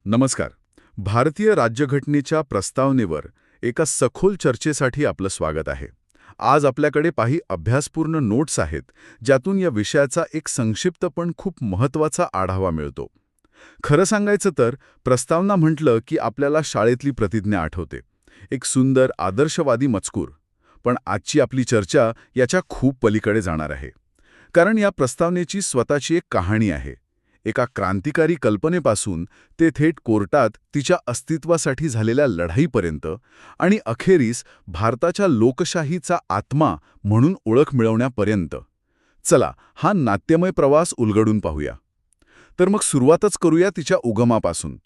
नमस्कार. भारतीय राज्यघटनेच्या प्रस्तावनेवर एका सखोल चर्चेसाठी आपलं स्वागत आहे. आज आपल्याकडे काही अभ्यासपूर्ण नोट्स आहेत, ज्यातून या विषयाचा एक संक्षिप्त पण खूप महत्त्वाचा आढावा मिळतो. खरं सांगायचं तर प्रस्तावना म्हटलं की आपल्याला शाळेतली प्रतिज्ञा आठवते. एक सुंदर आदर्शवादी मजकूर. पण आजची आपली चर्चा याच्या खूप पलीकडे जाणार आहे. कारण या प्रस्तावनेची स्वतःची एक कहाणी आहे. एका क्रांतिकारी कल्पनेपासून ते थेट कोर्टात तिच्या अस्तित्वासाठी झालेल्या लढाईपर्यंत आणि अखेरीस भारताच्या लोकशाहीचा आत्मा म्हणून ओळख मिळवण्यापर्यंत. चला, हा नाट्यमय प्रवास उलगडून पाहूया. तर मग सुरुवातच करूया तिच्या उगमापासून.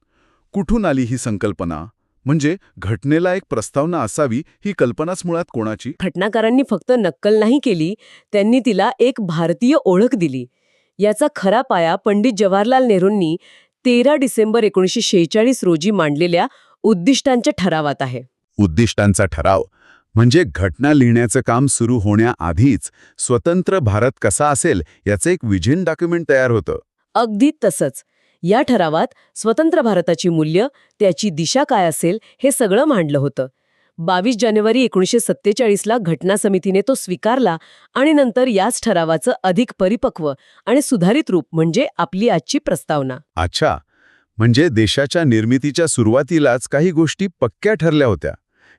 कुठून आली ही संकल्पना? म्हणजे घटनेला एक प्रस्तावना असावी ही कल्पनाच मुळात कोणाची? घटनाकारांनी फक्त नक्कल नाही केली, त्यांनी तिला एक भारतीय ओळख दिली. याचा खरा पाया पंडित जवाहरलाल नेहरूंनी 13 डिसेंबर 1946 रोजी मांडलेल्या उद्दिष्टांच्या ठरावात आहे. उद्दिष्टांचा ठराव म्हणजे घटना लिहिण्याचं काम सुरू होण्याआधीच स्वतंत्र भारत कसा असेल याचं एक विजन डॉक्युमेंट तयार होतं. अगदी तसंच. या ठरावात स्वतंत्र भारताची मूल्य, त्याची दिशा काय असेल हे सगळं मांडलं होतं. 22 जानेवारी 1947ला घटना समितीने तो स्वीकारला आणि नंतर याच ठरावाचं अधिक परिपक्व आणि सुधारित रूप म्हणजे आपली आजची प्रस्तावना. अच्छा, म्हणजे देशाच्या निर्मितीच्या सुरुवातीलाच काही गोष्टी पक्क्या ठरल्या होत्या.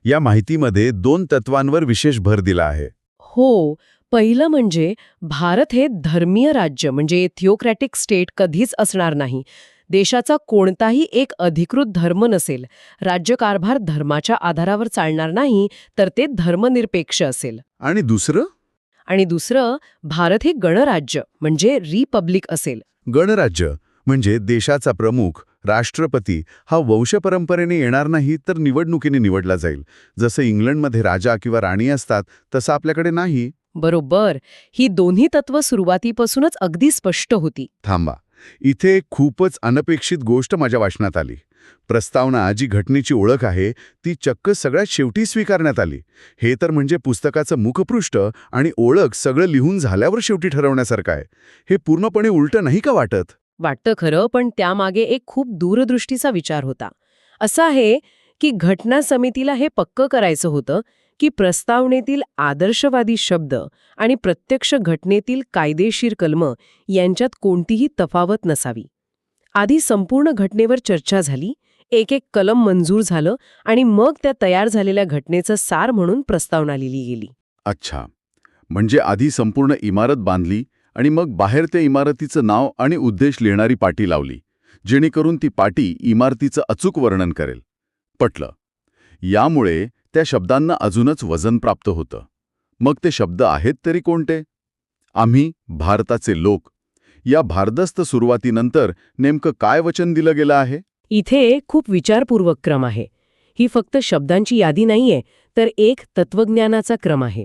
या माहितीमध्ये 2 तत्वांवर विशेष भर दिला आहे. हो, पहिलं म्हणजे भारत हे धर्मीय राज्य म्हणजे थिओक्रॅटिक स्टेट कधीच असणार नाही. देशाचा कोणताही एक अधिकृत धर्म नसेल. राज्यकारभार धर्माच्या आधारावर चालणार नाही, तर ते धर्मनिरपेक्ष असेल. आणि दुसरं, भारत हे गणराज्य म्हणजे रिपब्लिक असेल. गणराज्य म्हणजे देशाचा प्रमुख राष्ट्रपती हा वंशपरंपरेने येणार नाही, तर निवडणुकीने निवडला जाईल. जसं इंग्लंडमध्ये राजा किंवा राणी असतात तसं आपल्याकडे नाही. बरोबर. ही दोन्ही तत्व सुरुवातीपासूनच अगदी स्पष्ट होती. थांबा, इथे खूपच अनपेक्षित गोष्ट माझ्या वाचनात आली. प्रस्तावना जी घटनेची ओळख आहे ती चक्क सगळ्यात शेवटी स्वीकारण्यात आली. हे तर म्हणजे पुस्तकाचं मुखपृष्ठ आणि ओळख सगळं लिहून झाल्यावर शेवटी ठरवण्यासारखं आहे. हे पूर्णपणे उलटं नाही का वाटत? वाटतं खरं, पण त्यामागे एक खूप दूरदृष्टीचा विचार होता. असं आहे की घटना समितीला हे पक्कं करायचं होतं की प्रस्तावनेतील आदर्शवादी शब्द आणि प्रत्यक्ष घटनेतील कायदेशीर कलमं यांच्यात कोणतीही तफावत नसावी. आधी संपूर्ण घटनेवर चर्चा झाली, एक एक कलम मंजूर झालं आणि मग त्या तयार झालेल्या घटनेचं सार म्हणून प्रस्तावना लिहिली गेली. अच्छा, म्हणजे आधी संपूर्ण इमारत बांधली आणि मग बाहेर त्या इमारतीचं नाव आणि उद्देश लिहिणारी पाटी लावली, जेणेकरून ती पाटी इमारतीचं अचूक वर्णन करेल. पटलं. यामुळे त्या शब्दांना अजूनच वजन प्राप्त होतं. मग ते शब्द आहेत तरी कोणते? आम्ही, भारताचे लोक. या भारदस्त सुरुवातीनंतर नेमकं काय वचन दिलं गेलं आहे? इथे खूप विचारपूर्वक क्रम आहे. ही फक्त शब्दांची यादी नाहीये, तर एक तत्वज्ञानाचा क्रम आहे.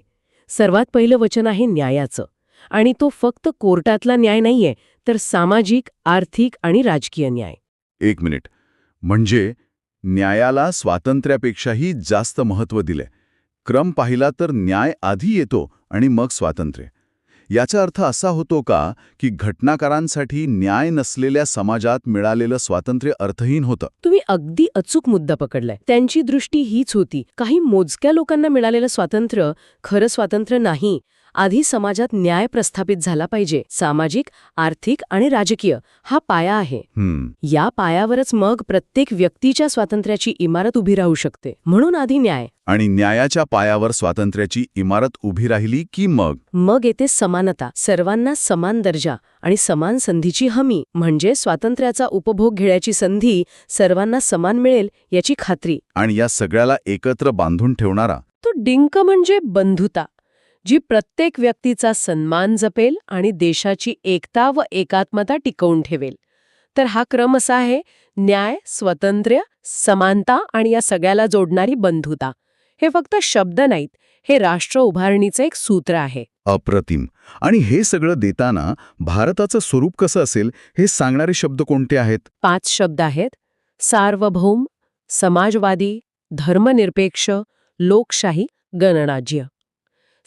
सर्वात पहिलं वचन आहे न्यायाचं. आणि तो फक्त कोर्टातला न्याय नाहीये, तर सामाजिक, आर्थिक आणि राजकीय न्याय. एक मिनिट. म्हणजे न्यायाला स्वातंत्र्यापेक्षाही जास्त महत्त्व दिले. क्रम पाहिला तर न्याय आधी येतो आणि मग स्वातंत्र्य. याचा अर्थ असा होतो का की घटनाकारांसाठी न्याय नसलेल्या समाजात मिळालेलं स्वातंत्र्य अर्थहीन होतं? तुम्ही अगदी अचूक मुद्दा पकडलाय. त्यांची दृष्टी हीच होती. काही मोजक्या लोकांना मिळालेलं स्वातंत्र्य खरं स्वातंत्र्य नाही. आधी समाजात न्याय प्रस्थापित झाला पाहिजे. सामाजिक, आर्थिक आणि राजकीय हा पाया आहे. या पायावरच मग प्रत्येक व्यक्तीच्या स्वातंत्र्याची इमारत उभी राहू शकते. म्हणून आधी न्याय. आणि न्यायाच्या पायावर स्वातंत्र्याची इमारत उभी राहिली की मग येते समानता, सर्वांना समान दर्जा आणि समान संधीची हमी. म्हणजे स्वातंत्र्याचा उपभोग घेण्याची संधी सर्वांना समान मिळेल याची खात्री. आणि या सगळ्याला एकत्र बांधून ठेवणारा तो डिंक म्हणजे बंधुता, जी प्रत्येक व्यक्तीचा सन्मान जपेल आणि देशाची एकता व एकात्मता टिकवून ठेवेल. तर हा क्रम असा आहे: न्याय, स्वातंत्र्य, समानता आणि या सगळ्याला जोडणारी बंधुता. हे फक्त शब्द नाहीत, हे राष्ट्र उभारणीचं एक सूत्र आहे. अप्रतिम. आणि हे सगळं देताना भारताचं स्वरूप कसं असेल हे सांगणारे शब्द कोणते आहेत? 5 शब्द आहेत: सार्वभौम, समाजवादी, धर्मनिरपेक्ष, लोकशाही, गणराज्य.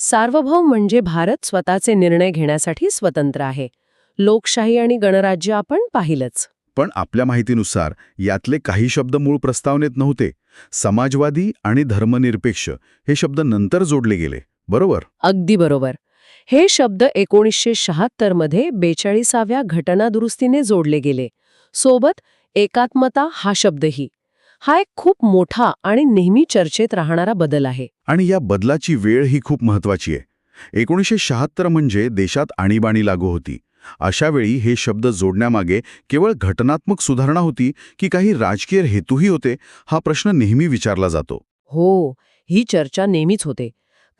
सार्वभौम म्हणजे भारत स्वतःचे निर्णय घेण्यासाठी स्वतंत्र आहे. लोकशाही आणि गणराज्य आपण पाहिलंच. पण आपल्या माहितीनुसार यातले काही शब्द मूळ प्रस्तावनेत नव्हते. समाजवादी आणि धर्मनिरपेक्ष हे शब्द नंतर जोडले गेले, बरोबर? अगदी बरोबर. हे शब्द 1976 मध्ये 42व्या घटनादुरुस्तीने जोडले गेले. सोबत एकात्मता हा शब्दही. हा एक खूप मोठा आणि नेहमी चर्चेत राहणारा बदल आहे. आणि या बदलाची वेळ ही खूप महत्वाची आहे. 1976 म्हणजे देशात आणीबाणी लागू होती. अशा वेळी हे शब्द जोडण्यामागे केवळ घटनात्मक सुधारणा होती की काही राजकीय हेतूही होते, हा प्रश्न नेहमी विचारला जातो. हो, ही चर्चा नेहमीच होते.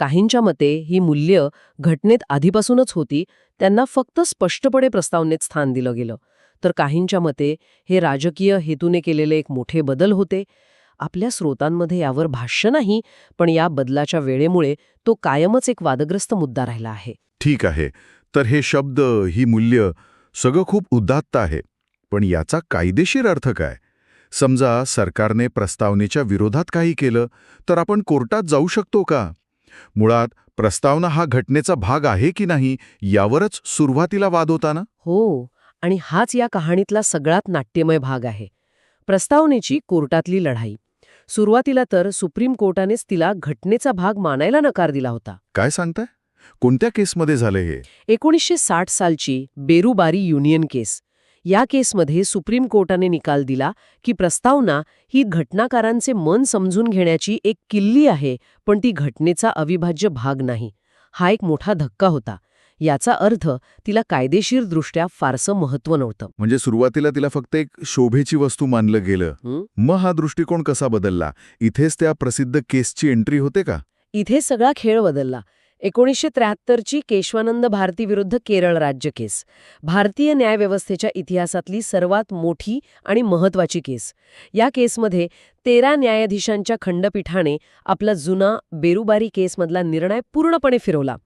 काहींच्या मते ही मूल्य घटनेत आधीपासूनच होती, त्यांना फक्त स्पष्टपणे प्रस्तावनेत स्थान दिलं गेलं. तर काहींच्या मते हे राजकीय हेतूने केलेले एक मोठे बदल होते. आपल्या स्रोतांमध्ये यावर भाष्य नाही, पण या बदलाच्या वेळेमुळे तो कायमच एक वादग्रस्त मुद्दा राहिला आहे. ठीक आहे, तर हे शब्द, ही मूल्य, सगळं खूप उदात्त आहे. पण याचा कायदेशीर अर्थ काय? समजा सरकारने प्रस्तावनेच्या विरोधात काही केलं, तर आपण कोर्टात जाऊ शकतो का? मुळात प्रस्तावना हा घटनेचा भाग आहे की नाही यावरच सुरुवातीला वाद होता ना? हो, आणि हाच या कहाणीतला सगळ्यात नाट्यमय भाग आहे. प्रस्तावनेची कोर्टातली लढाई. सुरुवातीला तर सुप्रीम कोर्टानेच तिला घटनेचा भाग मानायला नकार दिला होता. काय सांगताय? कोणत्या केसमध्ये झाले हे? 1960 सालची बेरुबारी युनियन केस. या केसमध्ये सुप्रीम कोर्टाने निकाल दिला की प्रस्तावना ही घटनाकारांचे मन समजून घेण्याची एक किल्ली आहे, पण ती घटनेचा अविभाज्य भाग नाही. हा एक मोठा धक्का होता. याचा अर्थ तिला कायदेशीरदृष्ट्या फारसं महत्त्व नव्हतं. म्हणजे सुरुवातीला तिला फक्त एक शोभेची वस्तू मानलं गेलं. मग हा दृष्टिकोन कसा बदलला? इथेच त्या प्रसिद्ध केसची एंट्री होते का? इथे सगळा खेळ बदलला. 1973ची केशवानंद भारती विरुद्ध केरळ राज्य केस. भारतीय न्यायव्यवस्थेच्या इतिहासातली सर्वात मोठी आणि महत्त्वाची केस. या केसमध्ये 13 न्यायाधीशांच्या खंडपीठाने आपला जुना बेरुबारी केसमधला निर्णय पूर्णपणे फिरवला.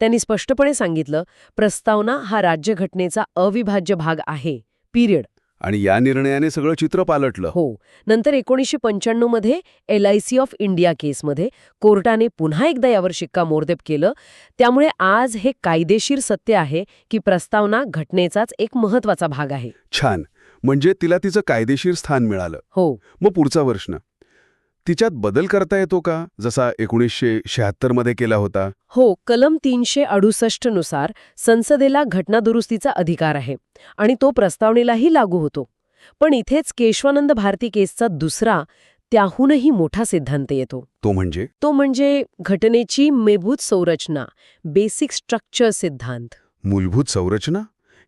त्यांनी स्पष्टपणे सांगितलं, प्रस्तावना हा राज्यघटनेचा अविभाज्य भाग आहे, पिरियड. आणि या निर्णयाने सगळं चित्र पालटलं. हो. नंतर 1995 मध्ये LIC ऑफ इंडिया केसमध्ये कोर्टाने पुन्हा एकदा यावर शिक्कामोर्तब केलं. त्यामुळे आज हे कायदेशीर सत्य आहे की प्रस्तावना घटनेचाच एक महत्त्वाचा भाग आहे. छान. म्हणजे तिला तिचं कायदेशीर स्थान मिळालं. हो. मग पुढचा प्रश्न, तिच्यात बदल करता येतो का, जसा 1976 मध्ये केला होता? हो, कलम 368 नुसार संसदेला घटनादुरुस्तीचा अधिकार आहे आणि तो प्रस्तावनेलाही लागू होतो. पण इथेच केशवानंद भारती केसचा दुसरा, त्याहूनही मोठा सिद्धांत येतो. तो म्हणजे घटनेची मूलभूत संरचना, बेसिक स्ट्रक्चर सिद्धांत. मूलभूत संरचना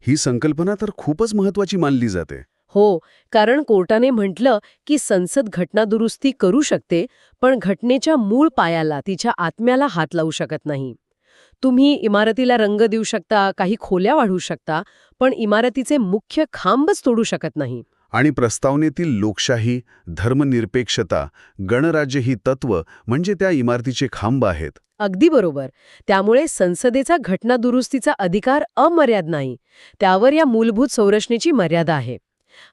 ही संकल्पना तर खूपच महत्वाची मानली जाते. हो, कारण कोर्टाने म्हटलं की संसद घटनादुरुस्ती करू शकते, पण घटनेच्या मूळ पायाला, तिच्या आत्म्याला हात लावू शकत नाही. तुम्ही इमारतीला रंग देऊ शकता, काही खोल्या वाढवू शकता, पण इमारतीचे मुख्य खांबच तोडू शकत नाही. आणि प्रस्तावनेतील लोकशाही, धर्मनिरपेक्षता, गणराज्य ही तत्व म्हणजे त्या इमारतीचे खांब आहेत. अगदी बरोबर. त्यामुळे संसदेचा घटनादुरुस्तीचा अधिकार अमर्याद नाही, त्यावर या मूलभूत संरचनेची मर्यादा आहे.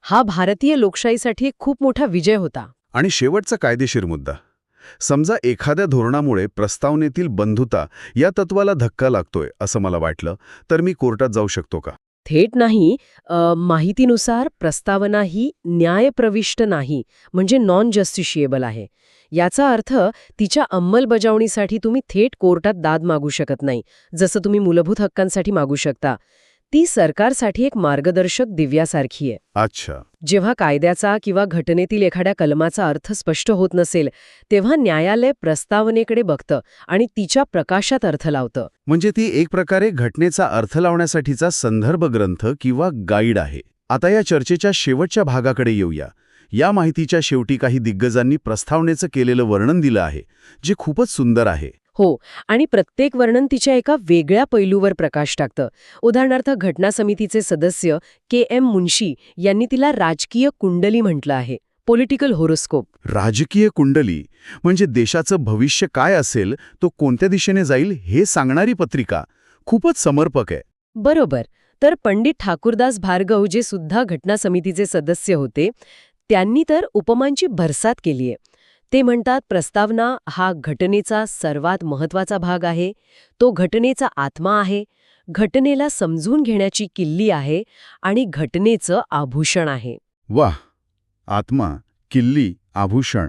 हा भारतीय लोकशाहीसाठी एक खूप मोठा विजय होता. आणि शेवटचा कायदेशीर मुद्दा, समजा एखाद्या धोरणामुळे प्रस्तावनेतील बंधुता या तत्वाला धक्का लागतोय असं मला वाटलं, तर मी कोर्टात जाऊ शकतो का? थेट नाही. माहितीनुसार प्रस्तावना ही न्यायप्रविष्ट नाही, म्हणजे नॉन जस्टिशिएबल आहे. याचा अर्थ तिच्या अंमलबजावणीसाठी तुम्ही थेट कोर्टात दाद मागू शकत नाही, जसं तुम्ही मूलभूत हक्कांसाठी मागू शकता. ती सरकारसाठी एक मार्गदर्शक दिव्यासारखी आहे. अच्छा. जेव्हा कायद्याचा किंवा घटनेतील एखाद्या कलमाचा अर्थ स्पष्ट होत नसेल, तेव्हा न्यायालय प्रस्तावनेकडे बघतं आणि तिच्या प्रकाशात अर्थ लावतं. म्हणजे ती एक प्रकारे घटनेचा अर्थ लावण्यासाठीचा संदर्भ ग्रंथ किंवा गाईड आहे. आता या चर्चेच्या शेवटच्या भागाकडे येऊया. या माहितीच्या शेवटी काही दिग्गजांनी प्रस्तावनेचं केलेलं वर्णन दिलं आहे, जे खूपच सुंदर आहे. हो, आणि प्रत्येक वर्णन तिच्या एका वेगळ्या पैलूवर प्रकाश टाकतं. उदाहरणार्थ, घटना समितीचे सदस्य KM मुन्शी यांनी तिला राजकीय कुंडली म्हटलं आहे, पॉलिटिकल होरोस्कोप. राजकीय कुंडली म्हणजे देशाचं भविष्य काय असेल, तो कोणत्या दिशेने जाईल हे सांगणारी पत्रिका. खूपच समर्पक आहे. बरोबर. तर पंडित ठाकुरदास भार्गव, जे सुद्धा घटना समितीचे सदस्य होते, त्यांनी तर उपमांची भरसात केलीये. ते म्हणतात, प्रस्तावना हा घटनेचा सर्वात महत्त्वाचा भाग आहे, तो घटनेचा आत्मा आहे. घटनेला समजून घेण्याची किल्ली आहे आणि घटनेचं आभूषण आहे. वाह! आत्मा, किल्ली, आभूषण,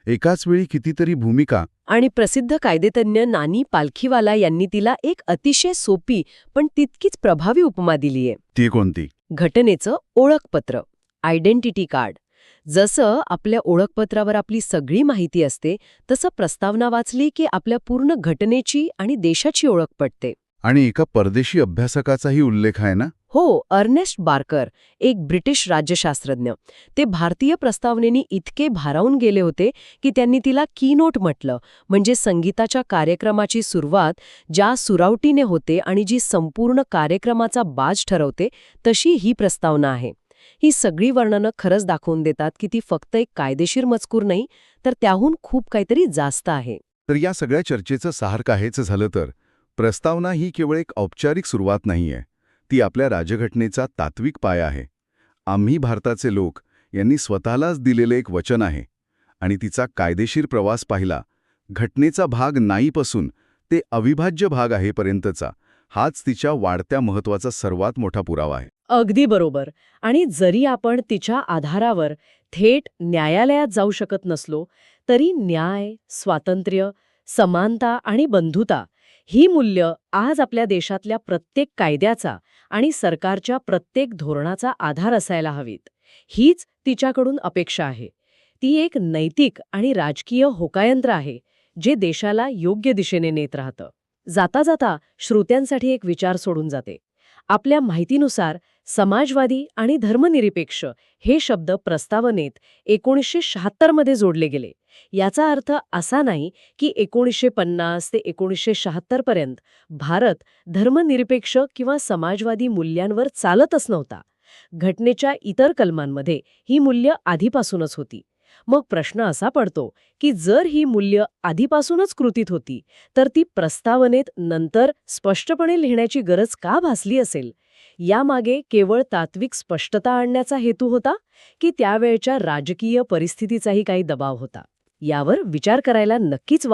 एकाच वेळी कितीतरी भूमिका. आणि प्रसिद्ध कायदेतज्ञ नानी पालखीवाला यांनी तिला एक अतिशय सोपी पण तितकीच प्रभावी उपमा दिलीये. ती कोणती? घटनेचं ओळखपत्र, आयडेंटिटी कार्ड. जसं आपल्या ओळखपत्रावर आपली सगळी माहिती असते, तसं प्रस्तावना वाचली की आपल्या पूर्ण घटनेची आणि देशाची ओळख पडते. आणि एका परदेशी अभ्यासकाचाही उल्लेख आहे ना? हो, अर्नेस्ट बार्कर, एक ब्रिटिश राज्यशास्त्रज्ञ. ते भारतीय प्रस्तावनेनी इतके भारावून गेले होते की त्यांनी तिला कीनोट म्हटलं, म्हणजे संगीताच्या कार्यक्रमाची सुरुवात ज्या सुरावटीने होते आणि जी संपूर्ण कार्यक्रमाचा बाज ठरवते, तशी ही प्रस्तावना आहे. ही सगळी वर्णनं खरंच दाखवून देतात की ती फक्त एक कायदेशीर मजकूर नाही, तर त्याहून खूप काहीतरी जास्त आहे. तर या सगळ्या चर्चेचं सार काहायचं झालं तर प्रस्तावना ही केवळ एक औपचारिक सुरुवात नाहीये. ती आपल्या राजघटनेचा तात्विक पाया आहे. आम्ही भारताचे लोक यांनी स्वतःलाच दिलेले एक वचन आहे. आणि तिचा कायदेशीर प्रवास पाहिला, घटनेचा भाग नाहीपासून ते अविभाज्य भाग आहेपर्यंतचा, हाच तिच्या वाढत्या महत्वाचा सर्वात मोठा पुरावा आहे. अगदी बरोबर. आणि जरी आपण तिच्या आधारावर थेट न्यायालयात जाऊ शकत नसलो, तरी न्याय, स्वातंत्र्य, समानता आणि बंधुता ही मूल्य आज आपल्या देशातल्या प्रत्येक कायद्याचा आणि सरकारच्या प्रत्येक धोरणाचा आधार असायला हवीत. हीच तिच्याकडून अपेक्षा आहे. ती एक नैतिक आणि राजकीय होकायंत्र आहे, जे देशाला योग्य दिशेने नेत राहतं. जाता जाता श्रोत्यांसाठी एक विचार सोडून जाते. आपल्या माहितीनुसार समाजवादी आणि धर्मनिरपेक्ष हे शब्द प्रस्तावनेत 1976 मध्ये जोडले गेले. याचा अर्थ असा नाही की 1950 ते 1976 पर्यंत भारत धर्मनिरपेक्ष किंवा समाजवादी मूल्यांवर चालतच नव्हता. घटनेच्या इतर कलमांमध्ये ही मूल्य आधीपासूनच होती. मग प्रश्न असा पडतो की जर ही मूल्य आधीपासूनच कृतीत होती, तर ती प्रस्तावनेत नंतर स्पष्टपणे लिहिण्याची गरज का भासली असेल? यामागे केवळ तात्विक स्पष्टता आणण्याचा हेतू होता की त्यावेळच्या राजकीय परिस्थितीचाही काही दबाव होता? यावर विचार करायला नक्कीच